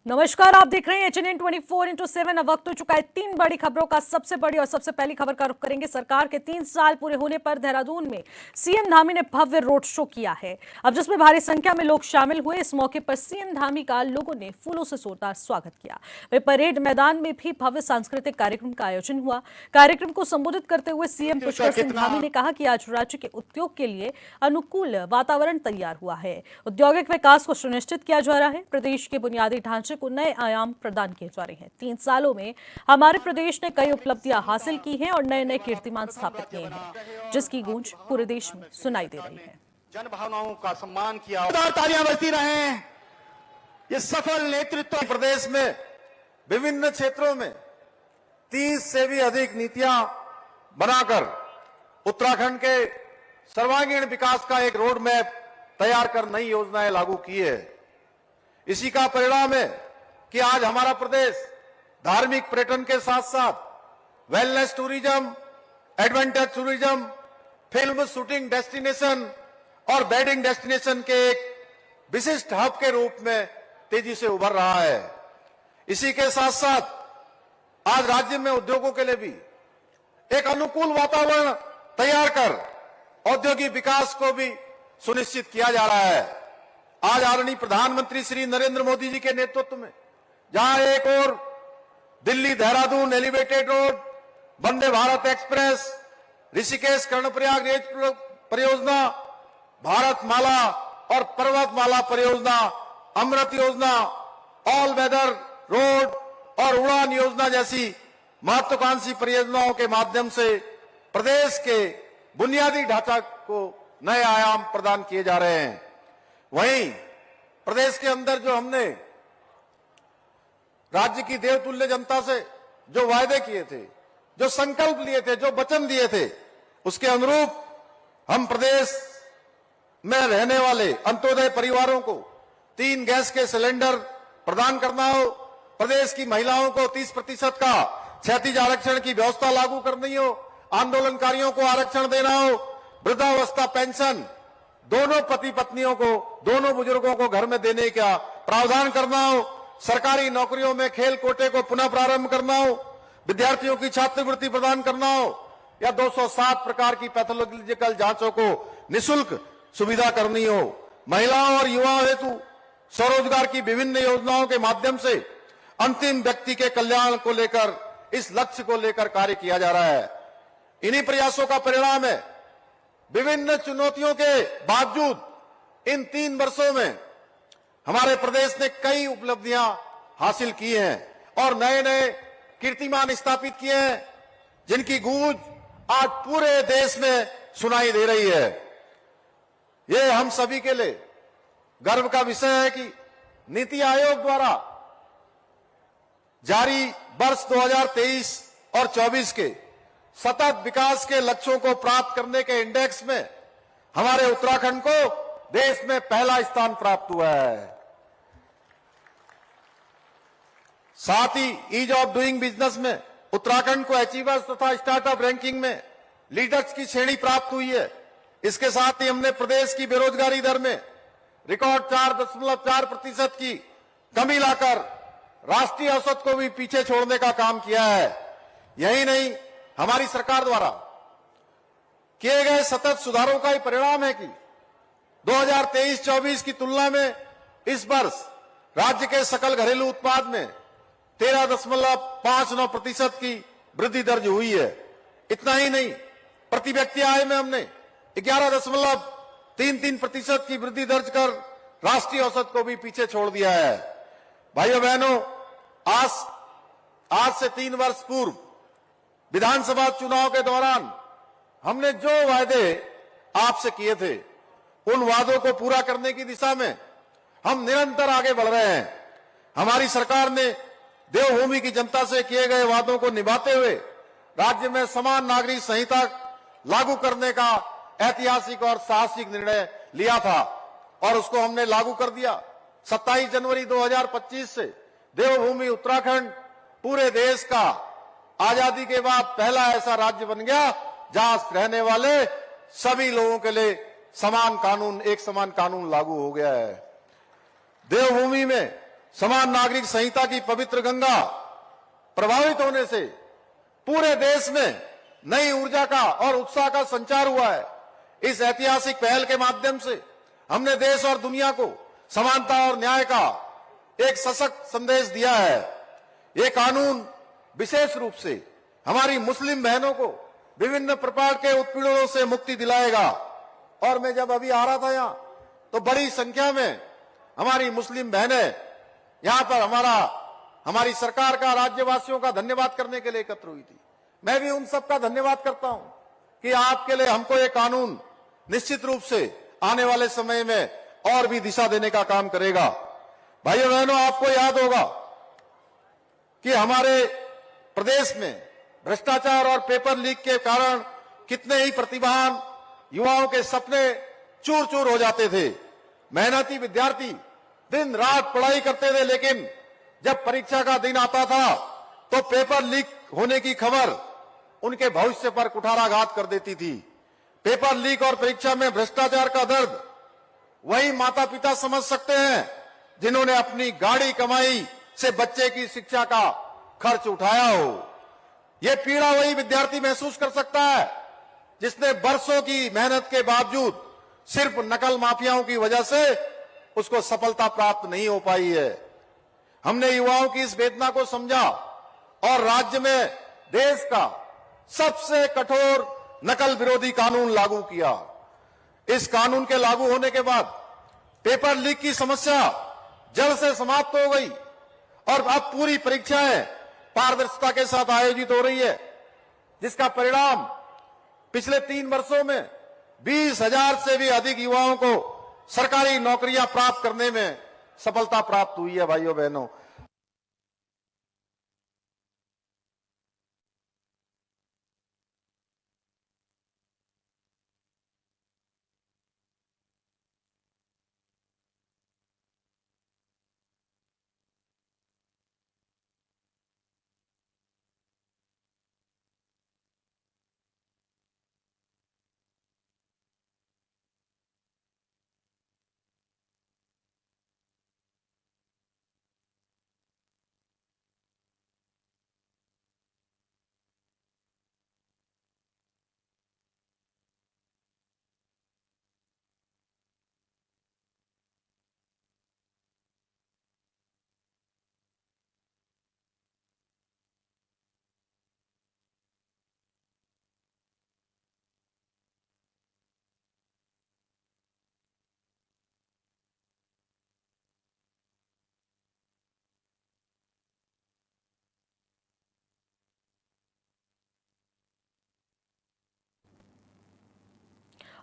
नमस्कार, आप देख रहे हैं HNN 24/7। अब वक्त हो चुका है 3 बड़ी खबरों का। सबसे बड़ी और सबसे पहली खबर का रुख करेंगे। सरकार के 3 साल पूरे होने पर देहरादून में सीएम धामी ने भव्य रोड शो किया है, अब जिसमें भारी संख्या में लोग शामिल हुए। इस मौके पर सीएम धामी का लोगों ने फूलों से जोरदार स्वागत किया। वहीं परेड मैदान में भी भव्य सांस्कृतिक कार्यक्रम का आयोजन हुआ। कार्यक्रम को संबोधित करते हुए सीएम पुष्कर सिंह धामी ने कहा कि आज राज्य के उद्योग के लिए अनुकूल वातावरण तैयार हुआ है। औद्योगिक विकास को सुनिश्चित किया जा रहा है। प्रदेश के बुनियादी ढांचे को नए आयाम प्रदान किए जा रहे हैं। 3 सालों में हमारे प्रदेश ने कई उपलब्धियां हासिल की हैं और नए नए कीर्तिमान स्थापित किए हैं, जिसकी गूंज पूरे देश में सुनाई दे रही है। जन भावनाओं का सम्मान किया। तालियां बजती रहे। ये सफल नेतृत्व प्रदेश में विभिन्न क्षेत्रों में 30 से भी अधिक नीतियां बनाकर उत्तराखंड के सर्वांगीण विकास का एक रोड मैप तैयार कर नई योजनाएं लागू की है। इसी का परिणाम है कि आज हमारा प्रदेश धार्मिक पर्यटन के साथ साथ wellness tourism, adventure tourism, film shooting destination और वेडिंग डेस्टिनेशन के एक विशिष्ट हब के रूप में तेजी से उभर रहा है। इसी के साथ साथ आज राज्य में उद्योगों के लिए भी एक अनुकूल वातावरण तैयार कर औद्योगिक विकास को भी सुनिश्चित किया जा रहा है। आज आदरणीय प्रधानमंत्री श्री नरेंद्र मोदी जी के नेतृत्व में जहां एक और Delhi Dehradun elevated road, Vande Bharat express, Rishikesh Karnaprayag rail परियोजना, भारत माला और पर्वतमाला परियोजना, अमृत योजना, ऑल वेदर रोड और उड़ान योजना जैसी महत्वाकांक्षी परियोजनाओं के माध्यम से प्रदेश के बुनियादी ढांचा को नए आयाम प्रदान किए जा रहे हैं। वहीं प्रदेश के अंदर जो हमने राज्य की देवतुल्य जनता से जो वायदे किए थे, जो संकल्प लिए थे, जो वचन दिए थे, उसके अनुरूप हम प्रदेश में रहने वाले अंत्योदय परिवारों को 3 गैस के सिलेंडर प्रदान करना हो, प्रदेश की महिलाओं को 30% का क्षैतिज आरक्षण की व्यवस्था लागू करनी हो, आंदोलनकारियों को आरक्षण देना हो, वृद्धावस्था पेंशन दोनों पति पत्नियों को, दोनों बुजुर्गों को घर में देने का प्रावधान करना हो, सरकारी नौकरियों में खेल कोटे को पुनः प्रारंभ करना हो, विद्यार्थियों की छात्रवृत्ति प्रदान करना हो या 207 प्रकार की पैथोलॉजिकल जांचों को निःशुल्क सुविधा करनी हो, महिलाओं और युवाओं हेतु स्वरोजगार की विभिन्न योजनाओं के माध्यम से अंतिम व्यक्ति के कल्याण को लेकर इस लक्ष्य को लेकर कार्य किया जा रहा है। इन्हीं प्रयासों का परिणाम है विभिन्न चुनौतियों के बावजूद इन 3 वर्षों में हमारे प्रदेश ने कई उपलब्धियां हासिल की हैं और नए नए कीर्तिमान स्थापित किए हैं, जिनकी गूंज आज पूरे देश में सुनाई दे रही है। ये हम सभी के लिए गर्व का विषय है कि नीति आयोग द्वारा जारी वर्ष 2023 और 24 के सतत विकास के लक्ष्यों को प्राप्त करने के इंडेक्स में हमारे उत्तराखंड को देश में पहला स्थान प्राप्त हुआ है। साथ ही ईज ऑफ डूइंग बिजनेस में उत्तराखंड को अचीवर्स तथा स्टार्टअप रैंकिंग में लीडर्स की श्रेणी प्राप्त हुई है। इसके साथ ही हमने प्रदेश की बेरोजगारी दर में रिकॉर्ड 4.4% की कमी लाकर राष्ट्रीय औसत को भी पीछे छोड़ने का काम किया है। यही नहीं, हमारी सरकार द्वारा किए गए सतत सुधारों का ही परिणाम है कि 2023-24 की तुलना में इस वर्ष राज्य के सकल घरेलू उत्पाद में 13.59% की वृद्धि दर्ज हुई है। इतना ही नहीं, प्रति व्यक्ति आय में हमने 11.33% की वृद्धि दर्ज कर राष्ट्रीय औसत को भी पीछे छोड़ दिया है। भाइयों बहनों, आज से 3 वर्ष पूर्व विधानसभा चुनाव के दौरान हमने जो वायदे आपसे किए थे, उन वादों को पूरा करने की दिशा में हम निरंतर आगे बढ़ रहे हैं। हमारी सरकार ने देवभूमि की जनता से किए गए वादों को निभाते हुए राज्य में समान नागरिक संहिता लागू करने का ऐतिहासिक और साहसिक निर्णय लिया था और उसको हमने लागू कर दिया। 27 जनवरी 2025 से देवभूमि उत्तराखंड पूरे देश का आजादी के बाद पहला ऐसा राज्य बन गया जहां रहने वाले सभी लोगों के लिए एक समान कानून लागू हो गया है। देवभूमि में समान नागरिक संहिता की पवित्र गंगा प्रभावित होने से पूरे देश में नई ऊर्जा का और उत्साह का संचार हुआ है। इस ऐतिहासिक पहल के माध्यम से हमने देश और दुनिया को समानता और न्याय का एक सशक्त संदेश दिया है। ये कानून विशेष रूप से हमारी मुस्लिम बहनों को विभिन्न प्रकार के उत्पीड़नों से मुक्ति दिलाएगा। और मैं जब अभी आ रहा था यहाँ तो बड़ी संख्या में हमारी मुस्लिम बहनें यहाँ पर हमारी सरकार का, राज्यवासियों का धन्यवाद करने के लिए एकत्र हुई थी। मैं भी उन सबका धन्यवाद करता हूं कि आपके लिए हमको ये कानून निश्चित रूप से आने वाले समय में और भी दिशा देने का काम करेगा। भाइयों बहनों, आपको याद होगा कि हमारे प्रदेश में भ्रष्टाचार और पेपर लीक के कारण कितने ही प्रतिभावान युवाओं के सपने चूर चूर हो जाते थे। मेहनती विद्यार्थी दिन रात पढ़ाई करते थे, लेकिन जब परीक्षा का दिन आता था तो पेपर लीक होने की खबर उनके भविष्य पर कुठाराघात कर देती थी। पेपर लीक और परीक्षा में भ्रष्टाचार का दर्द वही माता पिता समझ सकते हैं जिन्होंने अपनी गाड़ी कमाई से बच्चे की शिक्षा का खर्च उठाया हो। यह पीड़ा वही विद्यार्थी महसूस कर सकता है जिसने बरसों की मेहनत के बावजूद सिर्फ नकल माफियाओं की वजह से उसको सफलता प्राप्त नहीं हो पाई है। हमने युवाओं की इस वेदना को समझा और राज्य में देश का सबसे कठोर नकल विरोधी कानून लागू किया। इस कानून के लागू होने के बाद पेपर लीक की समस्या जड़ से समाप्त हो गई और अब पूरी परीक्षाएं पारदर्शिता के साथ आयोजित हो रही है, जिसका परिणाम पिछले 3 वर्षों में 20,000 से भी अधिक युवाओं को सरकारी नौकरियां प्राप्त करने में सफलता प्राप्त हुई है। भाइयों बहनों,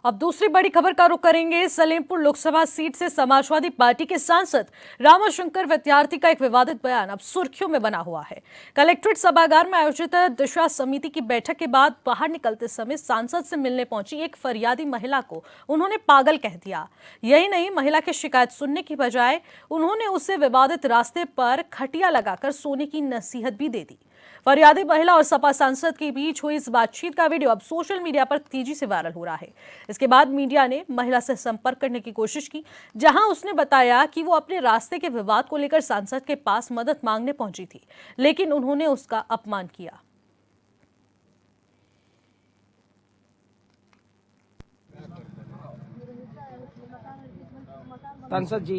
अब दूसरी बड़ी खबर का रुख करेंगे। सलेमपुर लोकसभा सीट से समाजवादी पार्टी के सांसद रामाशंकर विद्यार्थी का एक विवादित बयान अब सुर्खियों में बना हुआ है। कलेक्ट्रेट सभागार में आयोजित दिशा समिति की बैठक के बाद बाहर निकलते समय सांसद से मिलने पहुंची एक फरियादी महिला को उन्होंने पागल कह दिया। यही नहीं, महिला की शिकायत सुनने की बजाय उन्होंने उसे विवादित रास्ते पर खटिया लगाकर सोने की नसीहत भी दे दी। फरियादी महिला और सपा सांसद के बीच हुई इस बातचीत का वीडियो अब सोशल मीडिया पर तेजी से वायरल हो रहा है। इसके बाद मीडिया ने महिला से संपर्क करने की कोशिश की, जहां उसने बताया कि वो अपने रास्ते के विवाद को लेकर सांसद के पास मदद मांगने पहुंची थी, लेकिन उन्होंने उसका अपमान किया। सांसद जी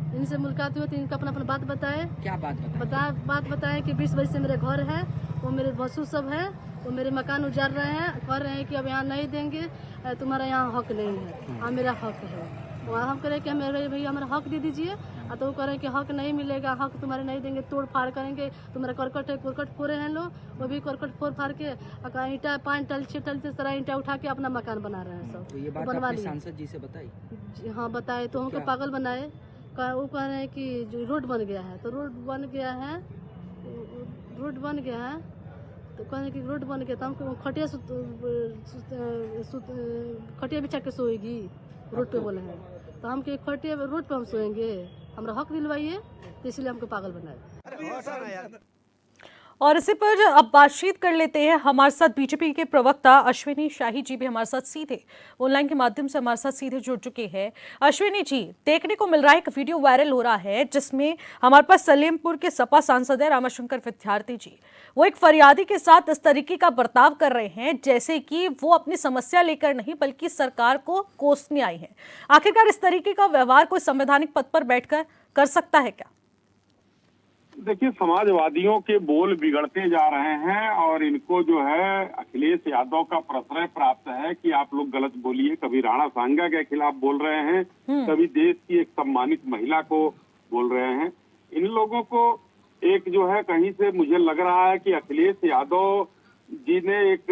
इनसे मुलाकात हुई तो इनका अपना बात बताए। क्या बात बताए कि 20 बजे से मेरे घर है, वो मेरे भसू सब है, वो मेरे मकान उजाड़ रहे हैं, कह रहे हैं कि अब यहाँ नहीं देंगे, तुम्हारा यहाँ हक नहीं है, और मेरा हक है। वहाँ हम करें कि मेरे भैया हमारा हक दे दीजिए, तो वो करें कि हक नहीं मिलेगा, हक तुम्हारे नहीं देंगे, तोड़ फाड़ करेंगे, तुम्हारा करकट है, करकट फोड़े हैं लोग, वो भी करकट फोड़ फाड़ के ईंटा 5 टल 6 टल से सारा ईंटा उठा के अपना मकान बना रहे हैं सब। तो ये बात आपने सांसद जी से बताई? हाँ बताए, तो हमको पागल बनाए। वो कह रहे हैं कि जो रोड बन गया है, तो रोड बन गया है तो कह रहे हैं कि रोड बन गया तो हमको खटिया बिछा के सोएगी रोड पे बोले हैं, तो हम के खटिया रोड पे हम सोएंगे, हमारा हक दिलवाइए, तो इसलिए हमको पागल बनाए। और इसी पर अब बातचीत कर लेते हैं। हमारे साथ बीजेपी के प्रवक्ता अश्विनी शाही जी भी हमारे साथ सीधे ऑनलाइन के माध्यम से हमारे साथ सीधे जुड़ चुके हैं। अश्विनी जी, देखने को मिल रहा है, एक वीडियो वायरल हो रहा है जिसमें हमारे पास सलेमपुर के सपा सांसद है रामाशंकर विद्यार्थी जी, वो एक फरियादी के साथ इस तरीके का बर्ताव कर रहे हैं जैसे कि वो अपनी समस्या लेकर नहीं बल्कि सरकार को कोसने आई है। आखिरकार इस तरीके का व्यवहार कोई संवैधानिक पद पर बैठकर कर सकता है क्या? देखिए, समाजवादियों के बोल बिगड़ते जा रहे हैं और इनको जो है अखिलेश यादव का प्रश्रय प्राप्त है कि आप लोग गलत बोलिए। कभी राणा सांगा के खिलाफ बोल रहे हैं, कभी देश की एक सम्मानित महिला को बोल रहे हैं। इन लोगों को एक जो है कहीं से मुझे लग रहा है कि अखिलेश यादव जी ने एक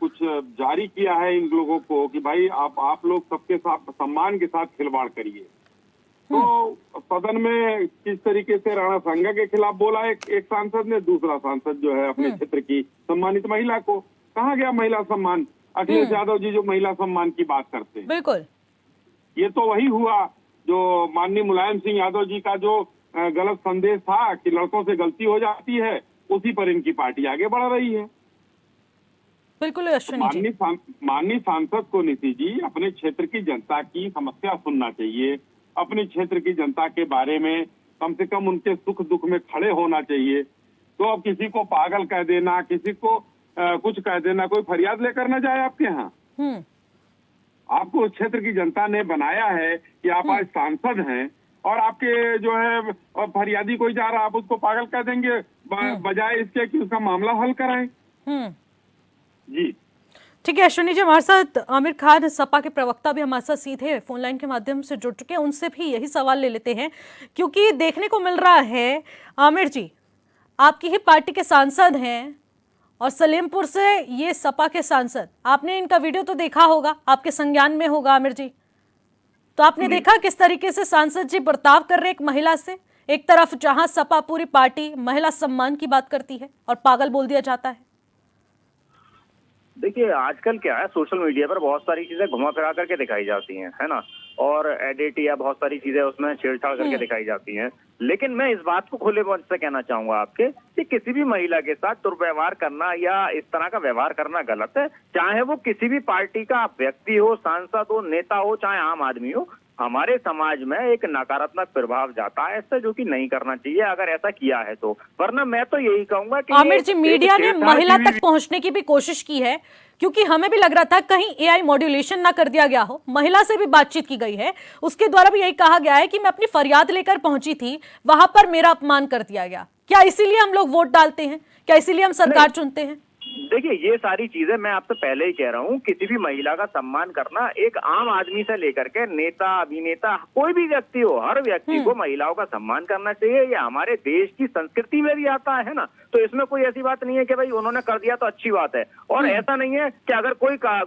कुछ जारी किया है इन लोगों को कि भाई आप लोग सबके साथ सम्मान के साथ खिलवाड़ करिए। तो सदन में किस तरीके से राणा सांगा के खिलाफ बोला एक सांसद ने, दूसरा सांसद जो है अपने क्षेत्र की सम्मानित महिला को, कहाँ गया महिला सम्मान? अखिलेश यादव जी जो महिला सम्मान की बात करते हैं, बिल्कुल ये तो वही हुआ जो माननीय मुलायम सिंह यादव जी का जो गलत संदेश था कि लड़कों से गलती हो जाती है, उसी पर इनकी पार्टी आगे बढ़ रही है। बिल्कुल अश्विनी जी, माननीय सांसद को नीति जी अपने क्षेत्र की जनता की समस्या सुनना चाहिए, अपने क्षेत्र की जनता के बारे में कम से कम उनके सुख दुख में खड़े होना चाहिए। तो अब किसी को पागल कह देना, किसी को कुछ कह देना, कोई फरियाद लेकर न जाए आपके यहाँ। आपको उस क्षेत्र की जनता ने बनाया है कि आप आज सांसद हैं और आपके जो है फरियादी कोई जा रहा, आप उसको पागल कह देंगे बजाय इसके कि उसका मामला हल कराएं। जी ठीक है अश्विनी जी, हमारे साथ आमिर खान सपा के प्रवक्ता भी हमारे साथ सीधे फोन लाइन के माध्यम से जुड़ चुके हैं, उनसे भी यही सवाल ले लेते हैं क्योंकि देखने को मिल रहा है आमिर जी, आपकी ही पार्टी के सांसद हैं और सलेमपुर से ये सपा के सांसद, आपने इनका वीडियो तो देखा होगा, आपके संज्ञान में होगा आमिर जी, तो आपने देखा किस तरीके से सांसद जी बर्ताव कर रहे एक महिला से। एक तरफ जहां सपा पूरी पार्टी महिला सम्मान की बात करती है और पागल बोल दिया जाता है। देखिए, आजकल क्या है, सोशल मीडिया पर बहुत सारी चीजें घुमा फिरा करके दिखाई जाती हैं, है ना, और एडिट या बहुत सारी चीजें उसमें छेड़छाड़ करके दिखाई जाती हैं। लेकिन मैं इस बात को खुले मन से कहना चाहूंगा आपके कि किसी भी महिला के साथ दुर्व्यवहार करना या इस तरह का व्यवहार करना गलत है, चाहे वो किसी भी पार्टी का व्यक्ति हो, सांसद हो, नेता हो, चाहे आम आदमी हो। हमारे समाज में एक नकारात्मक प्रभाव जाता है इससे, जो कि नहीं करना चाहिए अगर ऐसा किया है तो। वरना मैं तो यही कहूंगा कि आमिर जी, मीडिया ने महिला तक पहुंचने की भी कोशिश की है क्योंकि हमें भी लग रहा था कहीं एआई मॉड्यूलेशन ना कर दिया गया हो। महिला से भी बातचीत की गई है, उसके द्वारा भी यही कहा गया है कि मैं अपनी फरियाद लेकर पहुंची थी, वहां पर मेरा अपमान कर दिया गया। क्या इसीलिए हम लोग वोट डालते हैं? क्या इसीलिए हम सरकार चुनते हैं? देखिए, ये सारी चीजें मैं आपसे पहले ही कह रहा हूँ, किसी भी महिला का सम्मान करना एक आम आदमी से लेकर के नेता, अभिनेता, कोई भी व्यक्ति हो, हर व्यक्ति को महिलाओं का सम्मान करना चाहिए। ये हमारे देश की संस्कृति में भी आता है ना, तो इसमें कोई ऐसी बात नहीं है कि भाई उन्होंने कर दिया तो अच्छी बात है। और ऐसा नहीं है कि अगर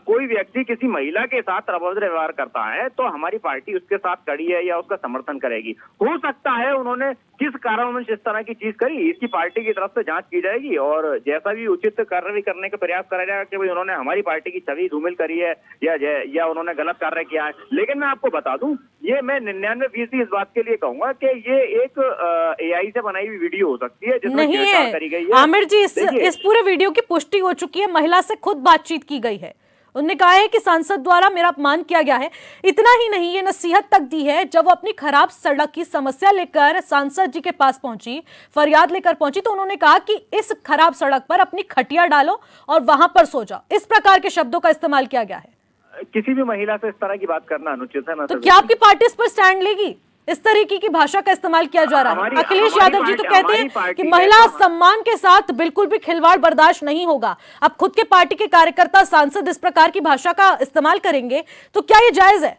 कोई व्यक्ति किसी महिला के साथ अभद्र व्यवहार करता है तो हमारी पार्टी उसके साथ खड़ी है या उसका समर्थन करेगी। हो सकता है उन्होंने किस कारण इस तरह की चीज करी, इसकी पार्टी की तरफ से जांच की जाएगी और जैसा भी उचित कार्रवाई करने का प्रयास करा जाएगा कि भाई उन्होंने हमारी पार्टी की छवि धूमिल करी है या उन्होंने गलत कार्य किया है। लेकिन मैं आपको बता दूं, ये मैं 99% इस बात के लिए कहूंगा कि ये एक एआई से बनाई हुई वीडियो हो सकती है जिसमें छेड़छाड़ करी गई है। आमिर जी, इस पूरे वीडियो की पुष्टि हो चुकी है, महिला से खुद बातचीत की गई है, उन्होंने कहा है कि सांसद द्वारा मेरा अपमान किया गया है। इतना ही नहीं, ये नसीहत तक दी है जब वो अपनी खराब सड़क की समस्या लेकर सांसद जी के पास पहुंची, फरियाद लेकर पहुंची, तो उन्होंने कहा कि इस खराब सड़क पर अपनी खटिया डालो और वहां पर सो जाओ। इस प्रकार के शब्दों का इस्तेमाल किया गया है। किसी भी महिला से इस तरह की बात करना अनुचित है ना। तो क्या आपकी पार्टी इस पर स्टैंड लेगी? इस तरीके की भाषा का इस्तेमाल किया जा रहा है। अखिलेश यादव जी तो कहते हैं कि महिला सम्मान के साथ बिल्कुल भी खिलवाड़ बर्दाश्त नहीं होगा। अब खुद के पार्टी के कार्यकर्ता, सांसद इस प्रकार की भाषा का इस्तेमाल करेंगे तो क्या ये जायज है?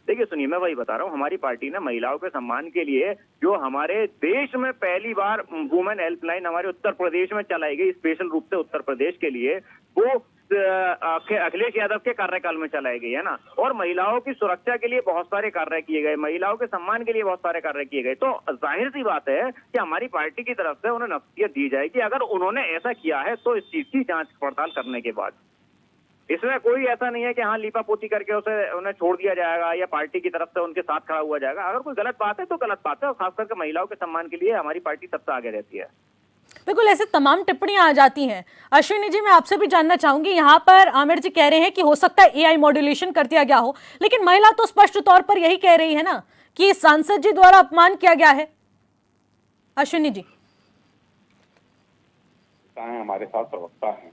देखिए सुनिए, मैं वही बता रहा हूँ, हमारी पार्टी ने महिलाओं के सम्मान के लिए जो हमारे देश में पहली बार वुमेन हेल्पलाइन हमारे उत्तर प्रदेश में चलाई गई, स्पेशल रूप से उत्तर प्रदेश के लिए, वो अखिलेश यादव के कार्यकाल में चलाई गई है ना। और महिलाओं की सुरक्षा के लिए बहुत सारे कार्य किए गए, महिलाओं के सम्मान के लिए बहुत सारे कार्य किए गए। तो जाहिर सी बात है कि हमारी पार्टी की तरफ से उन्हें नसीहत दी जाएगी अगर उन्होंने ऐसा किया है तो इस चीज की जांच पड़ताल करने के बाद। इसमें कोई ऐसा नहीं है कि हाँ लीपा पोती करके उन्हें छोड़ दिया जाएगा या पार्टी की तरफ से उनके साथ खड़ा हुआ जाएगा। अगर कोई गलत बात है तो गलत बात है, और खास करके महिलाओं के सम्मान के लिए हमारी पार्टी सबसे आगे रहती है। बिल्कुल ऐसे तमाम टिप्पणियां आ जाती हैं। अश्विनी जी, मैं आपसे भी जानना चाहूंगी, यहाँ पर आमिर जी कह रहे हैं कि हो सकता है एआई मॉड्यूलेशन कर दिया गया हो, लेकिन महिला तो स्पष्ट तौर पर यही कह रही है ना कि सांसद जी द्वारा अपमान किया गया है। अश्विनी जी, हमारे साथ प्रवक्ता हैं,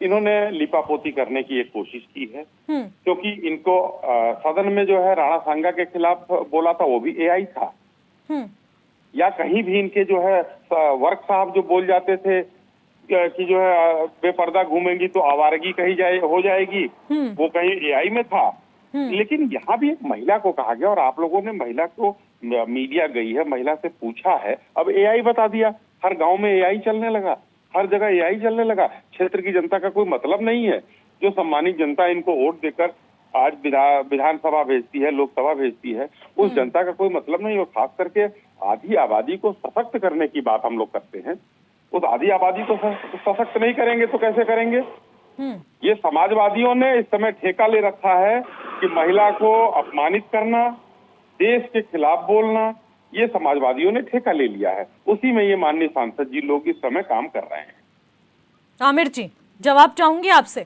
इन्होंने लिपापोती करने की एक कोशिश की है, क्योंकि इनको सदन में जो है राणा सांगा के खिलाफ बोला था वो भी एआई था, या कहीं भी इनके जो है वर्क साहब जो बोल जाते थे कि जो है बेपर्दा घूमेंगी तो आवारगी कही हो जाएगी, वो कहीं एआई में था। लेकिन यहाँ भी एक महिला को कहा गया और आप लोगों ने महिला को, मीडिया गई है, महिला से पूछा है, अब एआई बता दिया। हर गांव में एआई चलने लगा, हर जगह एआई चलने लगा। क्षेत्र की जनता का कोई मतलब नहीं है। जो सम्मानित जनता इनको वोट देकर आज विधानसभा भेजती है, लोकसभा भेजती है, उस जनता का कोई मतलब नहीं। और खास करके आधी आबादी को सशक्त करने की बात हम लोग करते हैं, उस आधी आबादी को सशक्त नहीं करेंगे तो कैसे करेंगे? ये समाजवादियों ने इस समय ठेका ले रखा है कि महिला को अपमानित करना, देश के खिलाफ बोलना, ये समाजवादियों ने ठेका ले लिया है। उसी में ये माननीय सांसद जी लोग इस समय काम कर रहे हैं। आमिर जी, जवाब चाहूंगी आपसे।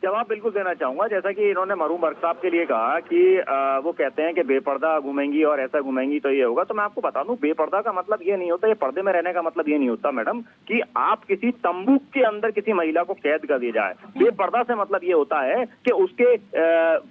जवाब बिल्कुल देना चाहूंगा। जैसा कि इन्होंने मरूम वर्क साहब के लिए कहा कि वो कहते हैं कि बेपर्दा घूमेंगी और ऐसा घूमेंगी तो ये होगा, तो मैं आपको बता दूं, बेपर्दा का मतलब ये नहीं होता, ये पर्दे में रहने का मतलब ये नहीं होता मैडम कि आप किसी तंबू के अंदर किसी महिला को कैद कर दिया जाए। बेपर्दा से मतलब ये होता है कि उसके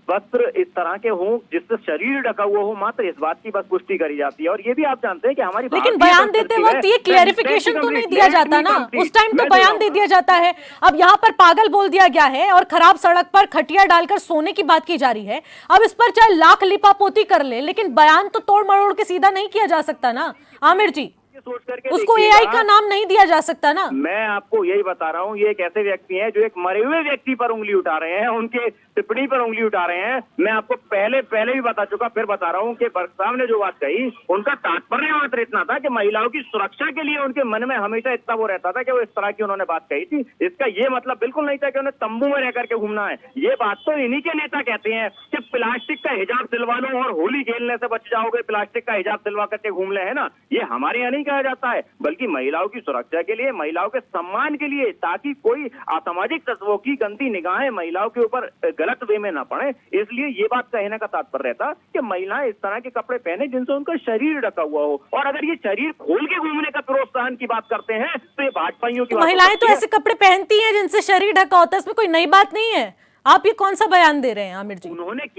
वस्त्र इस तरह के हों जिससे शरीर ढका हुआ हो, मात्र इस बात की बस पुष्टि करी जाती है। और ये भी आप जानते हैं कि हमारी, लेकिन बयान देते वक्त ये क्लैरिफिकेशन तो नहीं दिया जाता ना, उस टाइम तो बयान दे दिया जाता है। अब यहाँ पर पागल बोल दिया गया है और खराब सड़क पर खटिया डालकर सोने की बात की जा रही है। अब इस पर चाहे लाख लिपापोती कर ले, लेकिन बयान तो तोड़ मरोड़ के सीधा नहीं किया जा सकता ना आमिर जी। सोच करके उसको एआई का नाम नहीं दिया जा सकता ना। मैं आपको यही बता रहा हूँ, ये एक ऐसे व्यक्ति हैं जो एक मरे हुए व्यक्ति पर उंगली उठा रहे हैं, उनके टिप्पणी पर उंगली उठा रहे हैं। मैं आपको पहले भी बता चुका, फिर बता रहा हूँ कि वर्क साहब ने जो बात कही, उनका तात्पर्य मात्र इतना था कि महिलाओं की सुरक्षा के लिए उनके मन में हमेशा इतना वो रहता था कि वो इस तरह की उन्होंने बात कही थी। इसका ये मतलब बिल्कुल नहीं था कि उन्हें तंबू में रह करके घूमना है। ये बात तो इन्हीं के नेता कहते हैं कि प्लास्टिक का हिजाब सिलवा लो और होली खेलने से बच जाओगे, प्लास्टिक का हिजाब सिलवा करके घूम ले, है ना। ये हमारे यहाँ नहीं कहा जाता है, बल्कि महिलाओं की सुरक्षा के लिए, महिलाओं के सम्मान के लिए, ताकि कोई असामाजिक तत्वों की गंदी निगाहें महिलाओं के ऊपर गलत वे में ना पड़े। इसलिए ये बात कहने का तात्पर्य रहता कि महिलाएं इस तरह के कपड़े पहने जिनसे उनका शरीर ढका हुआ हो। और अगर ये शरीर खोल के घूमने का प्रोत्साहन की बात करते हैं तो ये भाजपाइयों की महिलाएं तो ऐसे कपड़े पहनती हैं जिनसे शरीर ढका होता है, इसमें कोई नई बात नहीं है। आप ये कौन सा बयान दे रहे हैं आमिर जी?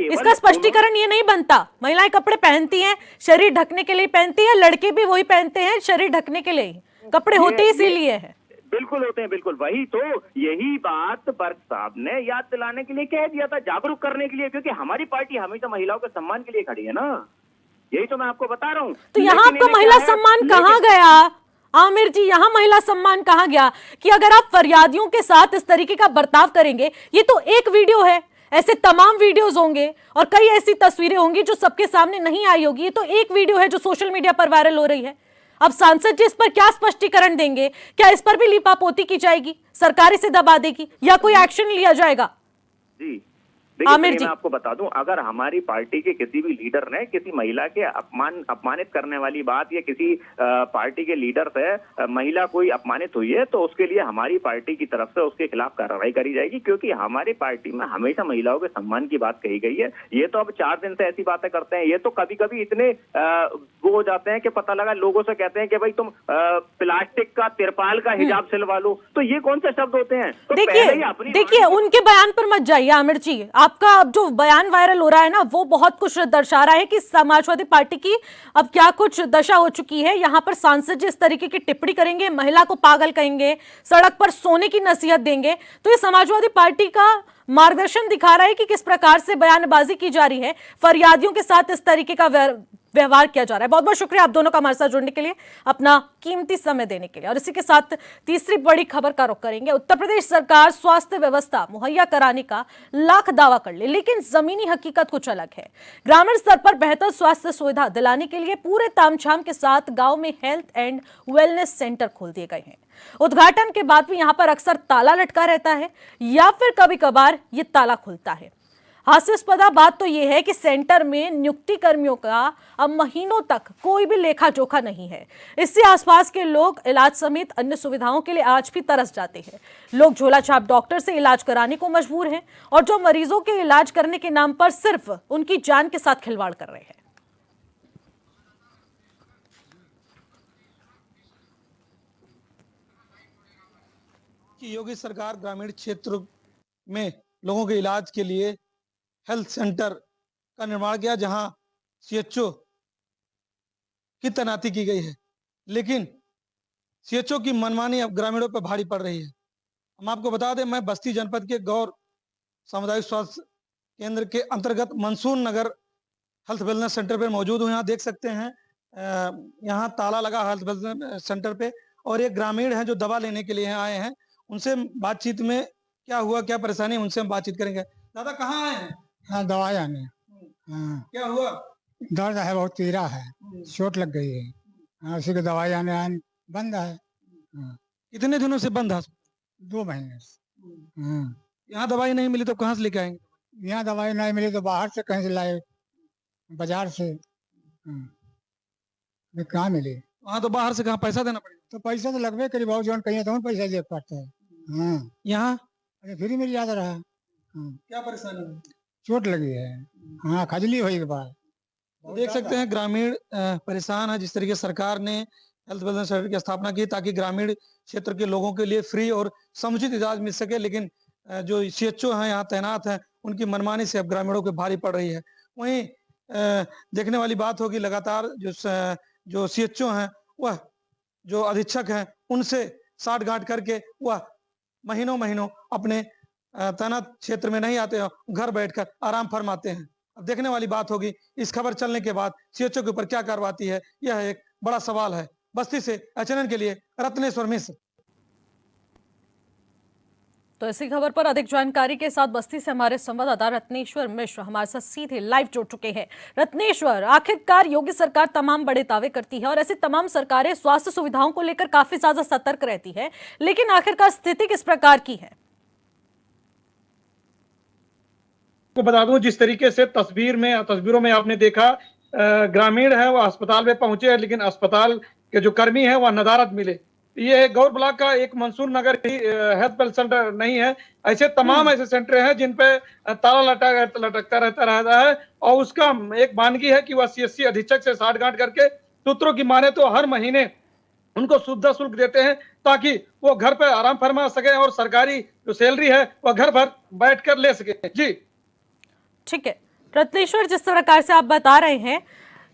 इसका स्पष्टीकरण ये नहीं बनता। महिलाएं कपड़े पहनती हैं, शरीर ढकने के लिए पहनती है, लड़के भी वही पहनते हैं, शरीर ढकने के लिए कपड़े होते ही इसीलिए है। बिल्कुल होते हैं, बिल्कुल। वही तो, यही बात वर्क साहब ने याद दिलाने के लिए कह दिया था, जागरूक करने के लिए, क्योंकि हमारी पार्टी हमेशा महिलाओं के सम्मान के लिए खड़ी है ना। यही तो मैं आपको बता रहा हूँ। तो यहाँ आपका महिला सम्मान कहाँ गया आमिर जी? यहाँ महिला सम्मान कहाँ गया कि अगर आप फरियादियों के साथ इस तरीके का बर्ताव करेंगे? ये तो एक वीडियो है, ऐसे तमाम वीडियोस होंगे और कई ऐसी तस्वीरें होंगी जो सबके सामने नहीं आई होगी। ये तो एक वीडियो है जो सोशल मीडिया पर वायरल हो रही है। अब सांसद जी इस पर क्या स्पष्टीकरण देंगे? क्या इस पर भी लिपापोती की जाएगी, सरकार इसे दबा देगी या कोई एक्शन लिया जाएगा? जी आमिर जी, मैं आपको बता दूं, अगर हमारी पार्टी के किसी भी लीडर ने किसी महिला के अपमानित करने वाली बात या किसी पार्टी के लीडर से महिला कोई अपमानित हुई है तो उसके लिए हमारी पार्टी की तरफ से उसके खिलाफ कार्रवाई करी जाएगी, क्योंकि हमारी पार्टी में हमेशा महिलाओं के सम्मान की बात कही गई है। ये तो अब 4 दिन से ऐसी बातें करते हैं, ये तो कभी कभी इतने वो हो जाते हैं कि पता लगा लोगों से कहते हैं कि भाई तुम प्लास्टिक का तिरपाल का हिजाब सिलवा लो, तो ये कौन से शब्द होते हैं? तो देखिए उनके बयान पर मत जाइए आमिर जी। आपका अब जो बयान वायरल हो रहा है ना, वो बहुत कुछ दर्शा रहा है कि समाजवादी पार्टी की अब क्या कुछ दशा हो चुकी है। यहाँ पर सांसद जी इस तरीके की टिप्पणी करेंगे, महिला को पागल कहेंगे, सड़क पर सोने की नसीहत देंगे, तो ये समाजवादी पार्टी का मार्गदर्शन दिखा रहा है कि किस प्रकार से बयानबाजी की जा रही है, फरियादियों के साथ इस तरीके का व्यवहार किया जा रहा है। बहुत बहुत शुक्रिया आप दोनों का हमारे साथ जुड़ने के लिए, अपना कीमती समय देने के लिए। और इसी के साथ तीसरी बड़ी खबर का रुख करेंगे। उत्तर प्रदेश सरकार स्वास्थ्य व्यवस्था मुहैया कराने का लाख दावा कर ले, लेकिन जमीनी हकीकत कुछ अलग है। ग्रामीण स्तर पर बेहतर स्वास्थ्य सुविधा दिलाने के लिए पूरे तामझाम के साथ गांव में हेल्थ एंड वेलनेस सेंटर खोल दिए गए हैं। उद्घाटन के बाद भी यहां पर अक्सर ताला लटका रहता है या फिर कभी कभार ये ताला खुलता है। हास्यास्पद बात तो यह है कि सेंटर में नियुक्ति कर्मियों का अब महीनों तक कोई भी लेखा जोखा नहीं है। इससे आसपास के लोग इलाज समेत अन्य सुविधाओं के लिए आज भी तरस जाते हैं। लोग झोला छाप डॉक्टर से इलाज कराने को मजबूर हैं और जो मरीजों के इलाज करने के नाम पर सिर्फ उनकी जान के साथ खिलवाड़ कर रहे हैं। कि योगी सरकार ग्रामीण क्षेत्र में लोगों के इलाज के लिए हेल्थ सेंटर का निर्माण किया, जहां सीएचओ की तैनाती की गई है, लेकिन सीएचओ की मनमानी अब ग्रामीणों पर भारी पड़ रही है। हम आपको बता दें, मैं बस्ती जनपद के गौर सामुदायिक स्वास्थ्य केंद्र के अंतर्गत मंसूर नगर हेल्थ वेलनेस सेंटर पर मौजूद हूँ। यहाँ देख सकते हैं यहाँ ताला लगा हेल्थ वेलनेस सेंटर पे, और एक ग्रामीण है जो दवा लेने के लिए यहाँ आए हैं। उनसे बातचीत में क्या हुआ, क्या परेशानी, उनसे हम बातचीत करेंगे। दादा कहाँ आए हैं? हाँ, दवाई आने। हाँ, क्या हुआ? दर्द है, बहुत पीड़ा है, चोट लग गई है। हाँ, उसी को दवाई आने बंद है। हाँ, कितने दिनों से बंद है? 2 महीने से। हाँ, यहाँ दवाई नहीं मिली तो कहाँ से लेके आएंगे? यहाँ दवाई नहीं मिली तो बाहर से कहीं से लाए, बाजार से। हाँ, कहाँ मिली? वहाँ तो बाहर से कहाँ पैसा देना पड़ेगा? तो पैसा तो लगभग करीब बहुत जौन कहीं तो पैसा दे पाते हैं। हाँ, यहाँ अरे फ्री मिल जाता रहा। हाँ, क्या परेशानी है? चोट लगी है। हाँ, खजली हुई के बाद देख सकते हैं ग्रामीण परेशान है। जिस तरीके सरकार ने हेल्थ वेलनेस सेंटर की स्थापना की ताकि ग्रामीण क्षेत्र के लोगों के लिए फ्री और समुचित इलाज मिल सके, लेकिन जो सीएचओ हैं यहाँ तैनात हैं, उनकी मनमानी से अब ग्रामीणों को भारी पड़ रही है। वहीं देखने वाली बात होगी, लगातार जो सीएचओ हैं, वह जो अधीक्षक हैं, उनसे साठ गांठ करके वह महीनों अपने तैनात क्षेत्र में नहीं आते, घर बैठकर आराम फरमाते हैं। अब देखने वाली बात होगी इस खबर चलने के बाद सीएचओ के ऊपर क्या कार्रवाई है, यह एक बड़ा सवाल है। बस्ती से एचएनएन के लिए रत्नेश्वर मिश्र। तो इसी खबर पर अधिक जानकारी के साथ बस्ती से हमारे संवाददाता रत्नेश्वर मिश्र हमारे साथ सीधे लाइव जुड़ चुके हैं। रत्नेश्वर, आखिरकार योगी सरकार तमाम बड़े दावे करती है और ऐसी तमाम सरकारें स्वास्थ्य सुविधाओं को लेकर काफी ज्यादा सतर्क रहती है, लेकिन आखिरकार स्थिति किस प्रकार की है? को बता दूं, जिस तरीके से तस्वीरों में आपने देखा, ग्रामीण है वो अस्पताल में पहुंचे, लेकिन अस्पताल के जो कर्मी है वह नदारद मिले। ये गौर ब्लॉक का एक मंसूर नगर ही हेल्थ वेलनेस सेंटर नहीं है, ऐसे तमाम ऐसे सेंटर हैं जिन पे ताला लटकता रहता है, और उसका एक मानगी है कि वह सीएससी अधीक्षक से साठ गांठ करके, सूत्रों की माने तो हर महीने उनको सुविधा शुल्क देते हैं ताकि वो घर पे आराम फरमा सके और सरकारी जो सैलरी है वह घर पर बैठ कर ले सके। जी ठीक है रत्नेश्वर, जिस प्रकार से आप बता रहे हैं,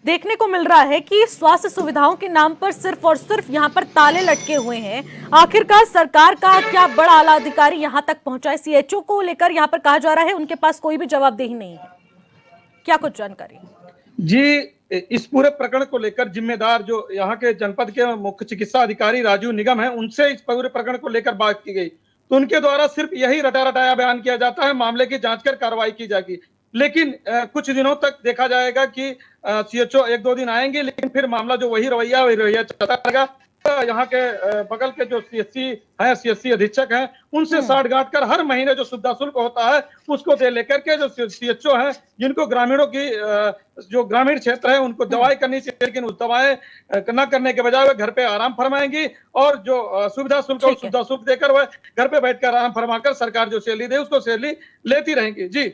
देखने को मिल रहा है कि स्वास्थ्य सुविधाओं के नाम पर सिर्फ और सिर्फ यहाँ पर ताले लटके हुए हैं। आखिरकार सरकार का क्या बड़ा आला अधिकारी यहाँ तक पहुंचा है? सीएचओ को लेकर यहाँ पर कहा जा रहा है उनके पास कोई भी जवाबदेही नहीं है, क्या कुछ जानकारी? जी, इस पूरे प्रकरण को लेकर जिम्मेदार जो यहाँ के जनपद के मुख्य चिकित्सा अधिकारी राजीव निगम है, उनसे इस पूरे प्रकरण को लेकर बात की गई, तो उनके द्वारा सिर्फ यही रटाया बयान किया जाता है, मामले की जांच कर कार्रवाई की जाएगी। लेकिन कुछ दिनों तक देखा जाएगा कि सीएचओ 1-2 दिन आएंगे, लेकिन फिर मामला जो वही रवैया चलता रहेगा। यहाँ के बगल के जो सीएससी अधीक्षक हैं, उनसे साठ गांठ कर हर महीने जो सुविधा शुल्क होता है उसको दे लेकर के जो सीएचओ हैं, जिनको ग्रामीणों की जो ग्रामीण क्षेत्र है उनको दवाई करनी चाहिए, लेकिन उस दवाएं न करने के बजाय वे घर पे आराम फरमाएंगी, और जो सुविधा शुल्क देकर वह घर पे बैठकर आराम फरमाकर सरकार जो सैलरी दे उसको सैलरी लेती रहेंगी। जी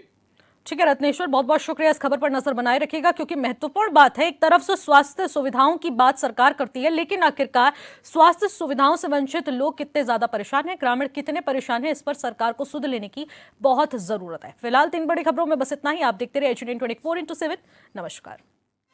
ठीक है रत्नेश्वर, बहुत बहुत शुक्रिया। इस खबर पर नजर बनाए रखिएगा, क्योंकि महत्वपूर्ण बात है। एक तरफ से स्वास्थ्य सुविधाओं की बात सरकार करती है, लेकिन आखिरकार स्वास्थ्य सुविधाओं से वंचित लोग कितने ज्यादा परेशान हैं, ग्रामीण कितने परेशान हैं, इस पर सरकार को सुध लेने की बहुत जरूरत है। फिलहाल 3 बड़ी खबरों में बस इतना ही। आप देखते रहिए एचएनएन 24/7। नमस्कार।